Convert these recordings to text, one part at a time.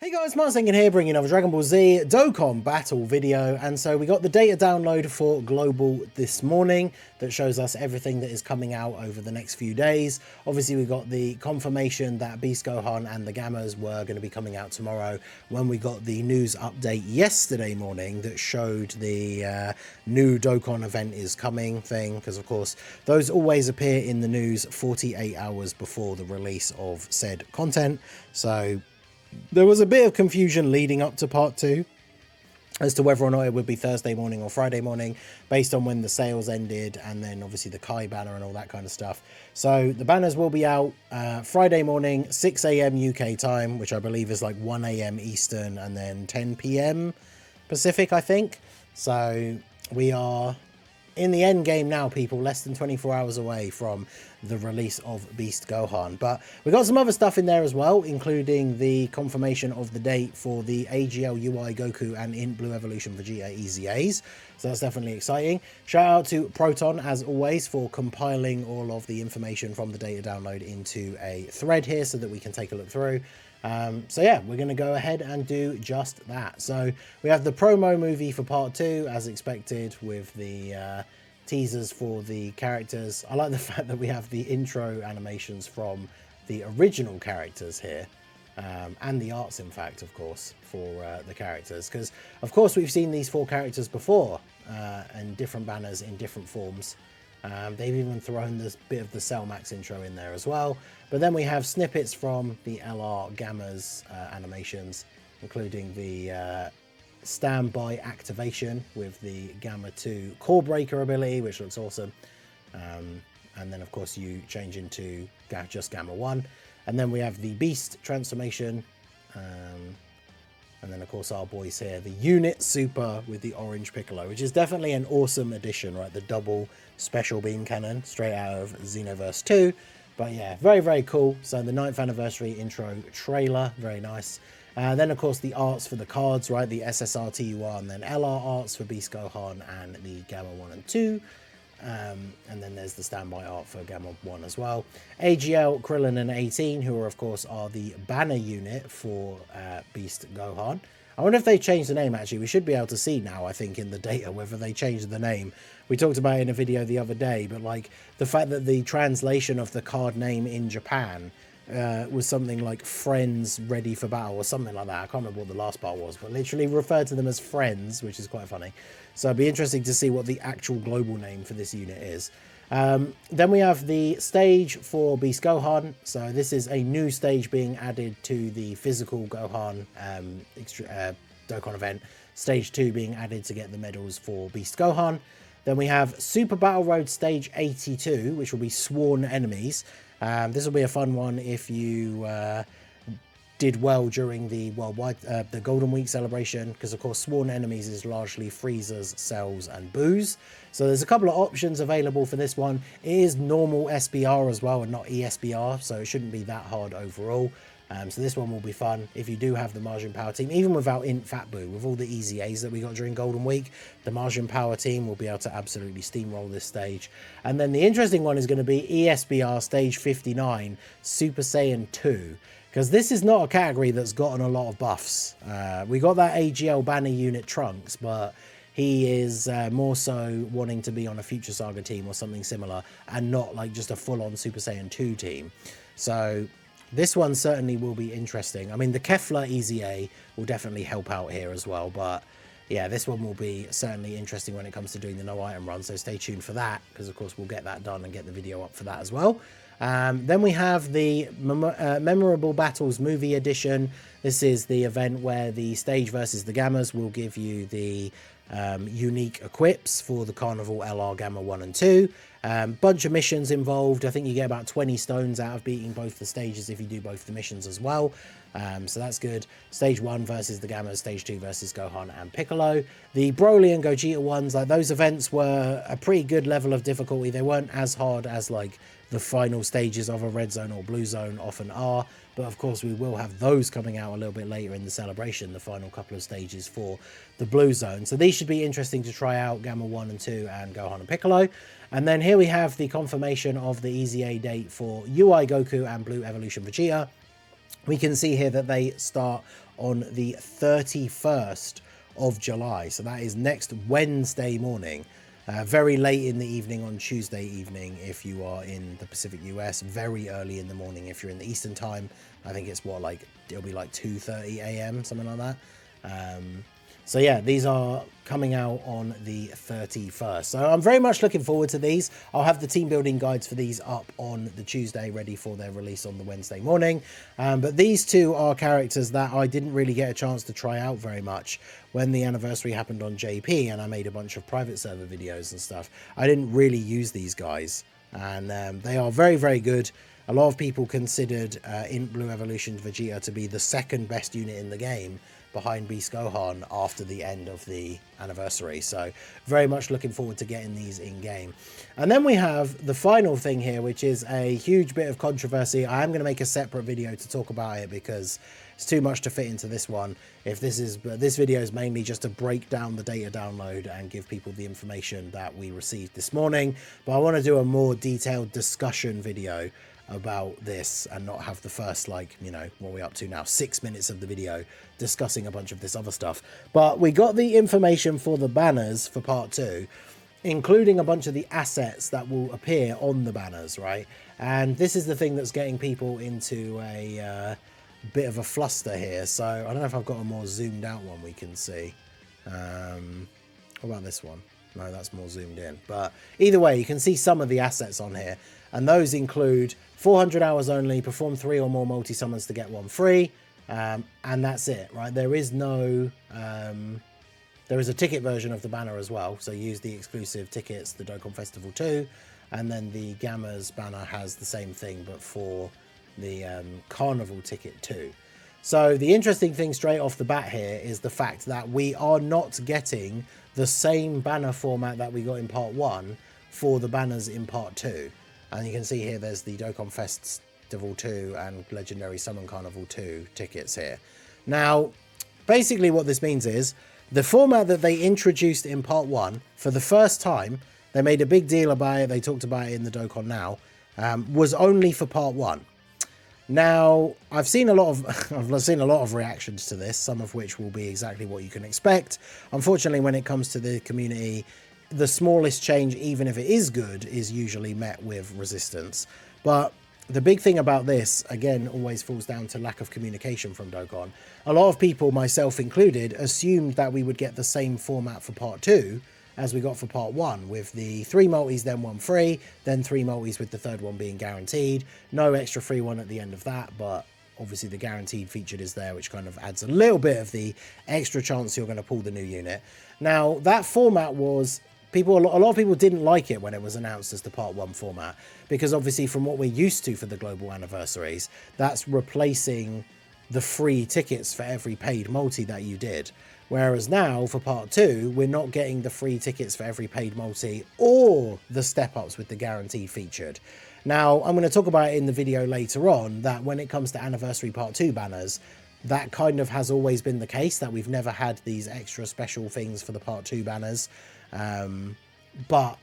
Hey guys, Marzinkin here, bringing another Dragon Ball Z Dokkan Battle video. And so we got the data download for Global this morning that shows us everything that is coming out over the next few days. Obviously, we got the confirmation that Beast Gohan and the Gammas were going to be coming out tomorrow when we got the news update yesterday morning that showed the new Dokkan event is coming thing. Because, of course, those always appear in the news 48 hours before the release of said content. So there was a bit of confusion leading up to part 2 as to whether or not it would be Thursday morning or Friday morning based on when the sales ended, and then obviously the Kai banner and all that kind of stuff. So the banners will be out Friday morning, 6 a.m. UK time, which I believe is like 1 a.m. Eastern, and then 10 p.m. Pacific, I think. So we are in the end game now, people, less than 24 hours away from the release of Beast Gohan. But we got some other stuff in there as well, including the confirmation of the date for the AGL UI Goku and in Blue Evolution Vegeta EZAs. So that's definitely exciting. Shout out to Proton, as always, for compiling all of the information from the data download into a thread here so that we can take a look through. So yeah, we're going to go ahead and do just that. So we have the promo movie for part 2 as expected, with the teasers for the characters. I like the fact that we have the intro animations from the original characters here, and the arts, in fact, of course, for the characters, because of course we've seen these 4 characters before and different banners in different forms. They've even thrown this bit of the Cell Max intro in there as well. But then we have snippets from the LR Gamma's animations, including the standby activation with the Gamma 2 Core Breaker ability, which looks awesome. And then, of course, you change into just Gamma 1. And then we have the Beast transformation. And then, of course, our boys here, the Unit Super with the Orange Piccolo, which is definitely an awesome addition, right? The double special beam cannon straight out of Xenoverse 2. But yeah, very, very cool. So the 9th anniversary intro trailer, very nice. Then, of course, the arts for the cards, right? The SSR, TUR, and then LR arts for Beast Gohan and the Gamma 1 and 2. And then there's the standby art for Gamma 1 as well. AGL, Krillin, and 18, who are, of course, are the banner unit for Beast Gohan. I wonder if they changed the name, actually. We should be able to see now, I think, in the data, whether they changed the name. We talked about it in a video the other day, but, like, the fact that the translation of the card name in Japan was something like Friends Ready for Battle or something like that. I can't remember what the last part was, but literally referred to them as friends, which is quite funny. So it'd be interesting to see what the actual global name for this unit is. Then we have the stage for Beast Gohan. So this is a new stage being added to the physical Gohan Dokkan event. Stage 2 being added to get the medals for Beast Gohan. Then we have Super Battle Road Stage 82, which will be Sworn Enemies. This will be a fun one if you did well during the the Golden Week celebration, because of course Sworn Enemies is largely Freezers, Cells, and Boos. So there's a couple of options available for this one. It is normal SBR as well and not ESBR, so it shouldn't be that hard overall. So this one will be fun if you do have the Margin Power team, even without Int Fat Boo. With all the EZAs that we got during Golden Week, the Margin Power team will be able to absolutely steamroll this stage. And then the interesting one is going to be ESBR Stage 59 Super Saiyan 2, because this is not a category that's gotten a lot of buffs. We got that AGL banner unit Trunks, but he is more so wanting to be on a Future Saga team or something similar, and not like just a full-on Super Saiyan 2 team. So this one certainly will be interesting. I mean, the Kefla EZA will definitely help out here as well. But yeah, this one will be certainly interesting when it comes to doing the no item run. So stay tuned for that, because of course we'll get that done and get the video up for that as well. Then we have the Memorable Battles Movie Edition. This is the event where the stage versus the Gammas will give you the unique equips for the Carnival LR Gamma 1 and 2. Bunch of missions involved. I think you get about 20 stones out of beating both the stages if you do both the missions as well. So that's good. Stage 1 versus the Gamma, Stage 2 versus Gohan and Piccolo. The Broly and Gogeta ones, like those events were a pretty good level of difficulty. They weren't as hard as like the final stages of a Red Zone or Blue Zone often are. But of course we will have those coming out a little bit later in the celebration, the final couple of stages for the Blue Zone. So these should be interesting to try out, Gamma 1 and 2 and Gohan and Piccolo. And then here we have the confirmation of the EZA date for UI Goku and Blue Evolution Vegeta. We can see here that they start on the 31st of July. So that is next Wednesday morning. Very late in the evening on Tuesday evening if you are in the Pacific US, very early in the morning if you're in the Eastern time. I think it's what, like, it'll be like 2:30 a.m., something like that. So yeah, these are coming out on the 31st. So I'm very much looking forward to these. I'll have the team building guides for these up on the Tuesday, ready for their release on the Wednesday morning. But these two are characters that I didn't really get a chance to try out very much when the anniversary happened on JP, and I made a bunch of private server videos and stuff. I didn't really use these guys, and they are very, very good. A lot of people considered in Blue Evolution Vegeta to be the second best unit in the game, behind Beast Gohan, after the end of the anniversary. So very much looking forward to getting these in game. And then we have the final thing here, which is a huge bit of controversy. I am going to make a separate video to talk about it because it's too much to fit into this one. This video is mainly just to break down the data download and give people the information that we received this morning. But I want to do a more detailed discussion video about this and not have the first, like, you know, what we're up to now, 6 minutes of the video discussing a bunch of this other stuff. But we got the information for the banners for part 2, including a bunch of the assets that will appear on the banners, right? And this is the thing that's getting people into a bit of a fluster here. So I don't know if I've got a more zoomed out one we can see. What about this one? No, that's more zoomed in. But either way, you can see some of the assets on here. And those include 400 hours only, perform 3 or more multi-summons to get one free. And that's it, right? There is no... there is a ticket version of the banner as well. So use the exclusive tickets, the Dokkan Festival 2. And then the Gamma's banner has the same thing, but for the Carnival ticket too. So the interesting thing straight off the bat here is the fact that we are not getting the same banner format that we got in part 1 for the banners in part 2. And you can see here there's the Dokkan Festival 2 and Legendary Summon Carnival 2 tickets here. Now, basically what this means is the format that they introduced in part 1 for the first time, they made a big deal about it, they talked about it in the Dokkan Now, was only for part 1. Now, I've seen a lot of reactions to this, some of which will be exactly what you can expect. Unfortunately, when it comes to the community, the smallest change, even if it is good, is usually met with resistance. But the big thing about this, again, always falls down to lack of communication from Dokkan. A lot of people, myself included, assumed that we would get the same format for part 2 as we got for part 1, with the 3 multis, then 1 free, then 3 multis with the third one being guaranteed. No extra free one at the end of that, but obviously the guaranteed featured is there, which kind of adds a little bit of the extra chance you're going to pull the new unit. Now, that format was... a lot of people didn't like it when it was announced as the part 1 format, because obviously from what we're used to for the global anniversaries, that's replacing the free tickets for every paid multi that you did. Whereas now for part 2, we're not getting the free tickets for every paid multi or the step ups with the guaranteed featured. Now, I'm going to talk about it in the video later on, that when it comes to anniversary part 2 banners, that kind of has always been the case, that we've never had these extra special things for the part 2 banners. But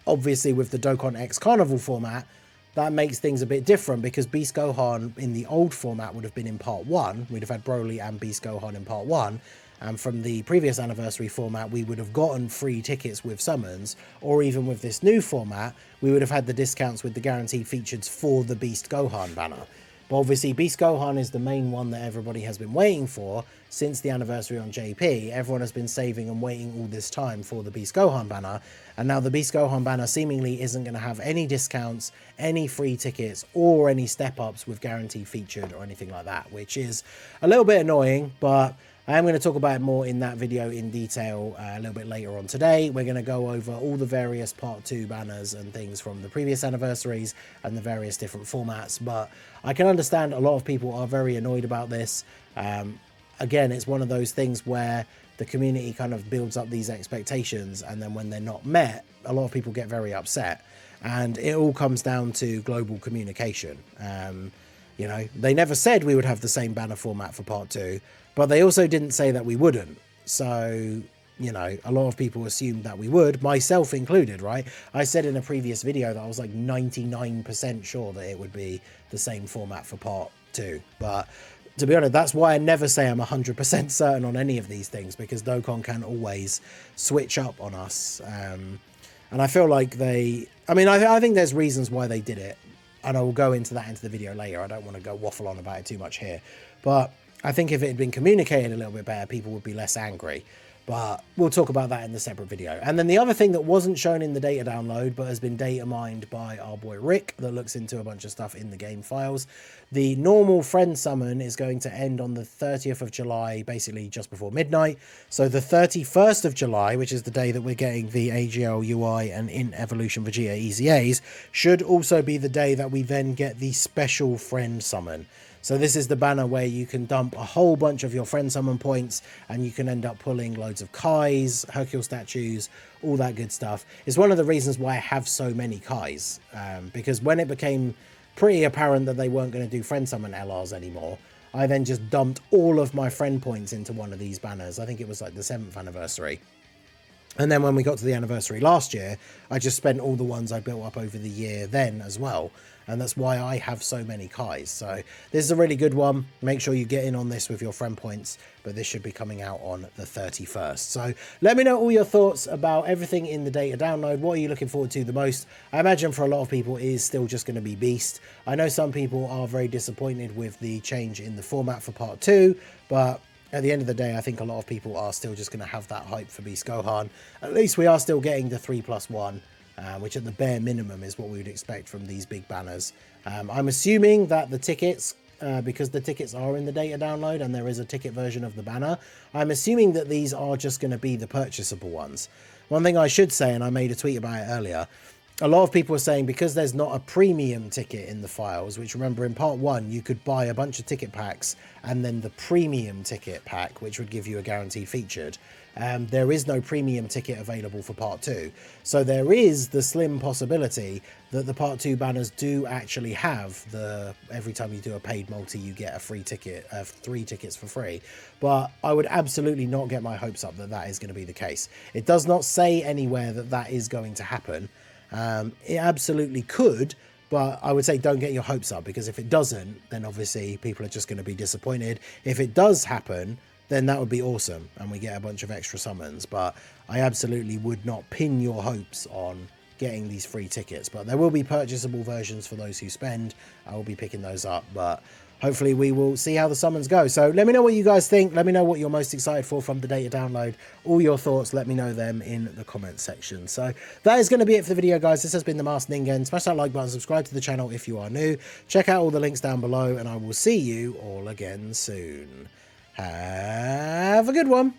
obviously with the Dokkan X Carnival format, that makes things a bit different, because Beast Gohan in the old format would have been in part 1. We'd have had Broly and Beast Gohan in part 1. And from the previous anniversary format, we would have gotten free tickets with summons, or even with this new format, we would have had the discounts with the guaranteed features for the Beast Gohan banner. But obviously Beast Gohan is the main one that everybody has been waiting for since the anniversary on JP. Everyone has been saving and waiting all this time for the Beast Gohan banner. And now the Beast Gohan banner seemingly isn't going to have any discounts, any free tickets, or any step-ups with guaranteed featured or anything like that, which is a little bit annoying, but I am going to talk about it more in that video in detail a little bit later on today. We're going to go over all the various part 2 banners and things from the previous anniversaries and the various different formats, but I can understand a lot of people are very annoyed about this. Again, it's one of those things where the community kind of builds up these expectations, and then when they're not met, a lot of people get very upset, and it all comes down to global communication. You know, they never said we would have the same banner format for part 2, but they also didn't say that we wouldn't. So, you know, a lot of people assumed that we would, myself included, right? I said in a previous video that I was like 99% sure that it would be the same format for part 2. But to be honest, that's why I never say I'm 100% certain on any of these things, because Dokkan can always switch up on us. And I feel like I think there's reasons why they did it, and I will go into that into the video later. I don't want to go waffle on about it too much here, but I think if it had been communicated a little bit better, people would be less angry. But we'll talk about that in the separate video. And then the other thing that wasn't shown in the data download, but has been data mined by our boy Rick, that looks into a bunch of stuff in the game files. The normal friend summon is going to end on the 30th of July, basically just before midnight. So the 31st of July, which is the day that we're getting the AGL UI and in Evolution Vegeta EZAs, should also be the day that we then get the special friend summon. So this is the banner where you can dump a whole bunch of your friend summon points, and you can end up pulling loads of Kais, Hercule statues, all that good stuff. It's one of the reasons why I have so many Kais, because when it became pretty apparent that they weren't going to do friend summon LRs anymore, I then just dumped all of my friend points into one of these banners. I think it was like the 7th anniversary. And then when we got to the anniversary last year, I just spent all the ones I built up over the year then as well. And that's why I have so many Kais. So this is a really good one. Make sure you get in on this with your friend points, but this should be coming out on the 31st. So let me know all your thoughts about everything in the data download. What are you looking forward to the most? I imagine for a lot of people it is still just going to be Beast. I know some people are very disappointed with the change in the format for part 2, but at the end of the day, I think a lot of people are still just going to have that hype for Beast Gohan. At least we are still getting the 3+1. Which at the bare minimum is what we would expect from these big banners. I'm assuming that the tickets, because the tickets are in the data download and there is a ticket version of the banner, I'm assuming that these are just going to be the purchasable ones. One thing I should say, and I made a tweet about it earlier, a lot of people are saying because there's not a premium ticket in the files, which remember in part 1 you could buy a bunch of ticket packs and then the premium ticket pack, which would give you a guaranteed featured. There is no premium ticket available for part 2. So there is the slim possibility that the part 2 banners do actually have the every time you do a paid multi you get a free ticket, 3 tickets for free. But I would absolutely not get my hopes up that that is going to be the case. It does not say anywhere that that is going to happen. It absolutely could, but I would say don't get your hopes up, because if it doesn't, then obviously people are just going to be disappointed. If it does happen, then that would be awesome and we get a bunch of extra summons. But I absolutely would not pin your hopes on getting these free tickets. But there will be purchasable versions for those who spend. I will be picking those up, but hopefully we will see how the summons go. So let me know what you guys think. Let me know what you're most excited for from the data download. All your thoughts, let me know them in the comments section. So that is going to be it for the video, guys. This has been the Masked Ningen. Smash that like button, subscribe to the channel if you are new. Check out all the links down below, and I will see you all again soon. Have a good one.